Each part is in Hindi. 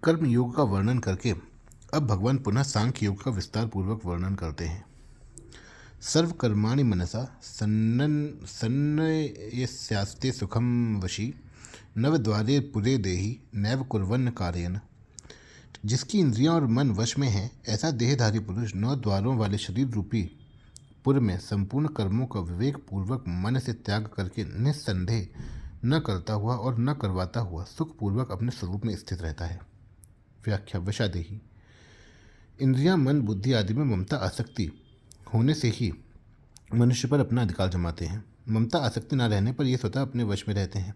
कर्म योग का वर्णन करके अब भगवान पुनः सांख्य योग का विस्तार पूर्वक वर्णन करते हैं। सर्व कर्माणि मनसा सन्नयस्यास्ते सुखम वशी नवद्वारे पुरे देहि नैव कुर्वन्न कारयन्। जिसकी इंद्रियां और मन वश में है, ऐसा देहधारी पुरुष 9 द्वारों वाले शरीर रूपी पुर में संपूर्ण कर्मों का विवेक पूर्वक मन से त्याग करके निस्संदेह न करता हुआ और न करवाता हुआ सुखपूर्वक अपने स्वरूप में स्थित रहता है। व्याख्या विषादेही। इंद्रियां, मन, बुद्धि आदि में ममता आसक्ति होने से ही मनुष्य पर अपना अधिकार जमाते हैं। ममता आसक्ति न रहने पर ये स्वतः अपने वश में रहते हैं।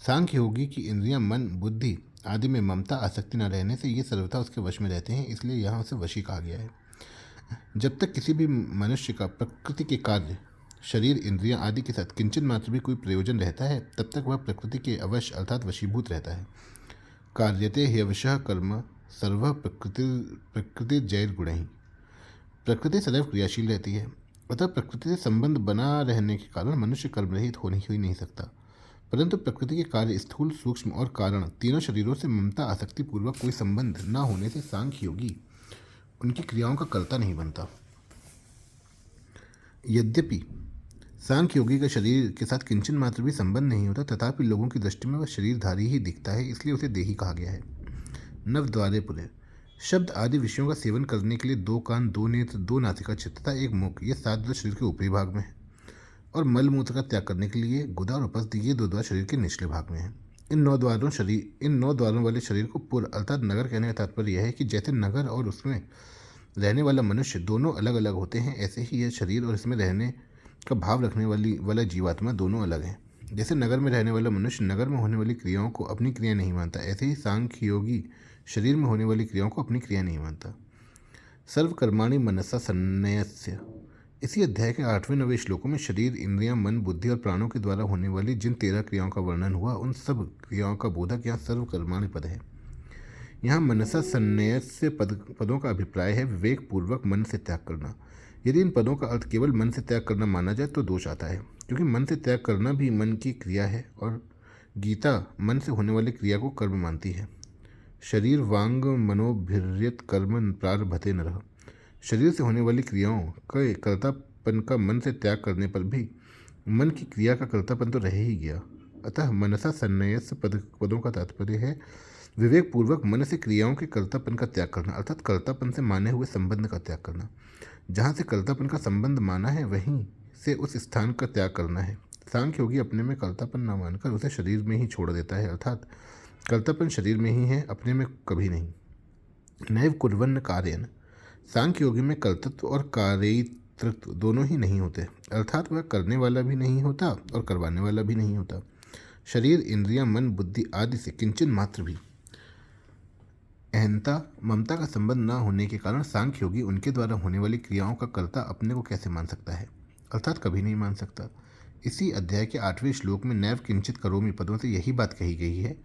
सांख्य योगी की इंद्रियां, मन, बुद्धि आदि में ममता आसक्ति न रहने से ये सर्वथा उसके वश में रहते हैं, इसलिए यहाँ उसे वशी कहा गया है। जब तक किसी भी मनुष्य का प्रकृति के कार्य, शरीर, इंद्रियां आदि के साथ किंचन मात्र भी कोई प्रयोजन रहता है, तब तक वह प्रकृति के अवश अर्थात वशीभूत रहता है। कार्यते ह्यवशः कर्म सर्व प्रकृति जैर गुण ही। प्रकृति सदैव क्रियाशील रहती है, अतः प्रकृति से संबंध बना रहने के कारण मनुष्य कर्म रहित होने ही नहीं सकता। परंतु प्रकृति के कार्य स्थूल, सूक्ष्म और कारण तीनों शरीरों से ममता आसक्ति पूर्वक कोई संबंध न होने से सांख्य योगी उनकी क्रियाओं का कर्ता नहीं बनता। यद्यपि सांख्य योगी का शरीर के साथ किंचन मात्र भी संबंध नहीं होता, तथापि लोगों की दृष्टि में वह शरीरधारी ही दिखता है, इसलिए उसे देही कहा गया है। नवद्वारे पुरे। शब्द आदि विषयों का सेवन करने के लिए 2 कान, 2 नेत्र, 2 नासिका चित्त तथा 1 मुख, ये 7 द्वार शरीर के ऊपरी भाग में है, और मल मूत्र का त्याग करने के लिए गुदा और उपस्थ, ये 2 द्वार शरीर के निचले भाग में है। इन 9 द्वारों वाले शरीर को पुर अर्थात नगर कहने का तात्पर्य यह है कि जैसे नगर और उसमें रहने वाला मनुष्य दोनों अलग अलग होते हैं, ऐसे ही यह शरीर और इसमें रहने का भाव रखने वाला जीवात्मा दोनों अलग हैं। जैसे नगर में रहने वाला मनुष्य नगर में होने वाली क्रियाओं को अपनी क्रिया नहीं मानता, ऐसे ही सांख्य योगी शरीर में होने वाली क्रियाओं को अपनी क्रिया नहीं मानता। सर्वकर्माणि मनसा सन्नयस्य। इसी अध्याय के 8वें 9वें श्लोकों में शरीर, इंद्रियां, मन, बुद्धि और प्राणों के द्वारा होने वाली जिन 13 क्रियाओं का वर्णन हुआ, उन सब क्रियाओं का बोधक यहाँ सर्वकर्माणि पद है। यहाँ मनसा सन्नयस्य पदों का अभिप्राय है विवेक पूर्वक मन से त्याग करना। यदि इन पदों का अर्थ केवल मन से त्याग करना माना जाए तो दोष आता है, क्योंकि मन से त्याग करना भी मन की क्रिया है और गीता मन से होने वाली क्रिया को कर्म मानती है। शरीर वांग मनोभिर्यत कर्म प्रारभते नरः। शरीर से होने वाली क्रियाओं के कर्तापन का मन से त्याग करने पर भी मन की क्रिया का कर्तापन तो रह ही गया। अतः मनसा सन्नयस्य पदों का तात्पर्य है विवेक पूर्वक मन से क्रियाओं के कर्तापन का त्याग करना, अर्थात कर्तापन से माने हुए संबंध का त्याग करना। जहाँ से कर्तापन का संबंध माना है, वहीं से उस स्थान का त्याग करना है। सांख्य योगी अपने में कर्तापन न मानकर उसे शरीर में ही छोड़ देता है, अर्थात कर्तापन शरीर में ही है, अपने में कभी नहीं। नैव कुर्वन्न कार्यन। सांख्य योगी में कर्तृत्व और कार्यतृत्व दोनों ही नहीं होते, अर्थात वह करने वाला भी नहीं होता और करवाने वाला भी नहीं होता। शरीर, इंद्रियां, मन, बुद्धि आदि से किंचन मात्र भी अहंता, ममता का संबंध न होने के कारण सांख्य योगी उनके द्वारा होने वाली क्रियाओं का कर्ता अपने को कैसे मान सकता है, अर्थात कभी नहीं मान सकता। इसी अध्याय के 8वें श्लोक में नैव किंचित करोमि पदों से यही बात कही गई है।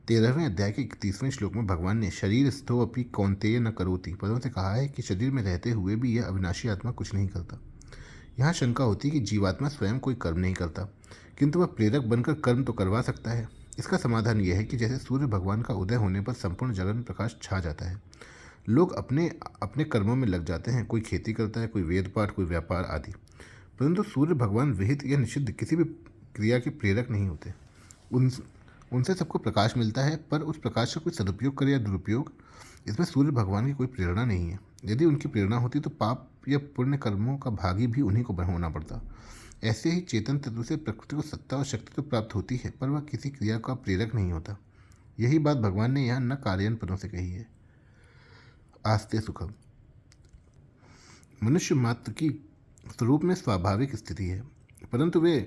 13वें अध्याय के 31वें श्लोक में भगवान ने शरीर स्थो अपि कौन्तेय न करोति पदों से कहा है कि शरीर में रहते हुए भी यह अविनाशी आत्मा कुछ नहीं करता। यहाँ शंका होती है कि जीवात्मा स्वयं कोई कर्म नहीं करता, किंतु वह प्रेरक बनकर कर्म तो करवा सकता है। इसका समाधान यह है कि जैसे सूर्य भगवान का उदय होने पर संपूर्ण जगत में प्रकाश छा जाता है, लोग अपने अपने कर्मों में लग जाते हैं। कोई खेती करता है, कोई वेद पाठ, कोई व्यापार आदि, परंतु सूर्य भगवान विहित या निषिद्ध किसी भी क्रिया के प्रेरक नहीं होते। उनसे सबको प्रकाश मिलता है, पर उस प्रकाश का कोई सदुपयोग करे या दुरुपयोग, इसमें सूर्य भगवान की कोई प्रेरणा नहीं है। यदि उनकी प्रेरणा होती तो पाप या पुण्य कर्मों का भागी भी उन्हीं को होना पड़ता। ऐसे ही चेतन तत्व से प्रकृति को सत्ता और शक्ति तो प्राप्त होती है, पर वह किसी क्रिया का प्रेरक नहीं होता। यही बात भगवान ने यहाँ न कार्यान पदों से कही है। आस्ते सुखम। मनुष्य मात्र की स्वरूप में स्वाभाविक स्थिति है, परंतु वे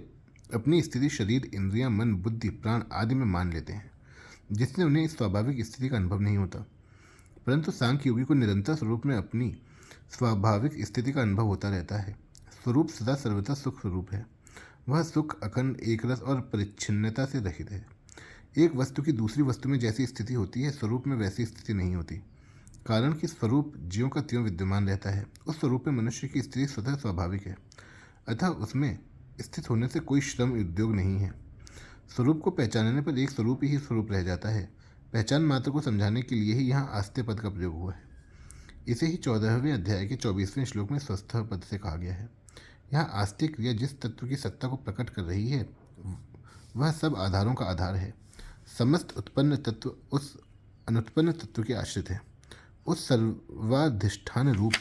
अपनी स्थिति शरीर, इंद्रियां, मन, बुद्धि, प्राण आदि में मान लेते हैं, जिससे उन्हें इस स्वाभाविक स्थिति का अनुभव नहीं होता। परंतु सांख्य योगी को निरंतर स्वरूप में अपनी स्वाभाविक स्थिति का अनुभव होता रहता है। स्वरूप सदा सर्वथा सुख स्वरूप है। वह सुख अखंड, एकरस और परिच्छिन्नता से रहित है। एक वस्तु की दूसरी वस्तु में जैसी स्थिति होती है, स्वरूप में वैसी स्थिति नहीं होती, कारण कि स्वरूप ज्यों का त्यों विद्यमान रहता है। उस स्वरूप में मनुष्य की स्थिति स्वतः स्वाभाविक है, अतः उसमें स्थित होने से कोई श्रम उद्योग नहीं है। स्वरूप को पहचानने पर एक स्वरूप ही स्वरूप रह जाता है। पहचान मात्र को समझाने के लिए ही यहाँ आस्ते पद का प्रयोग हुआ है। इसे ही 14वें अध्याय के 24वें श्लोक में स्वस्थ पद से कहा गया है। यहाँ आस्ते क्रिया जिस तत्व की सत्ता को प्रकट कर रही है वह सब आधारों का आधार है। समस्त उत्पन्न तत्व उस अनुत्पन्न तत्व के आश्रित है। उस सर्वाधिष्ठान रूप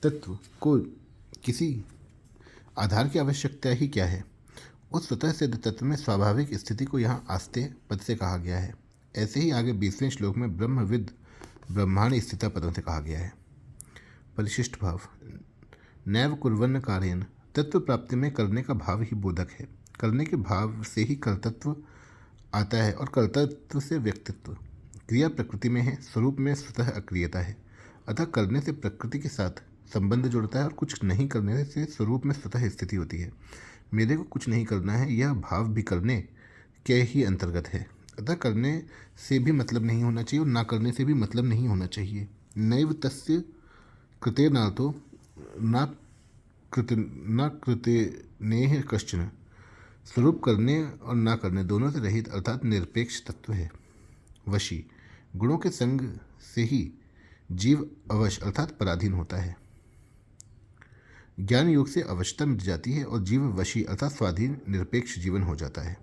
तत्व को किसी आधार की आवश्यकता ही क्या है। उस स्वतः सिद्ध तत्व में स्वाभाविक स्थिति को यहाँ आस्ते पद से कहा गया है। ऐसे ही आगे 20वें श्लोक में ब्रह्मविद ब्रह्मांड स्थिता पदों से कहा गया है। परिशिष्ट भाव नैव कुर्वन्न कार्यन तत्व प्राप्ति में करने का भाव ही बोधक है। करने के भाव से ही कर्तृत्व आता है और कर्तृत्व से व्यक्तित्व। क्रिया प्रकृति में है, स्वरूप में स्वतः अक्रियता है। अतः करने से प्रकृति के साथ संबंध जुड़ता है और कुछ नहीं करने से स्वरूप में स्वतः स्थिति होती है। मेरे को कुछ नहीं करना है यह भाव भी करने के ही अंतर्गत है। अतः करने से भी मतलब नहीं होना चाहिए और ना करने से भी मतलब नहीं होना चाहिए। नैव तस्य कृतेनातो न कृते नेह कश्चन। स्वरूप करने और ना करने दोनों से रहित अर्थात निरपेक्ष तत्व है। वशी गुणों के संग से ही जीव अवश अर्थात पराधीन होता है। ज्ञान योग से अवशता मिट जाती है और जीव वशी अर्थात स्वाधीन निरपेक्ष जीवन हो जाता है।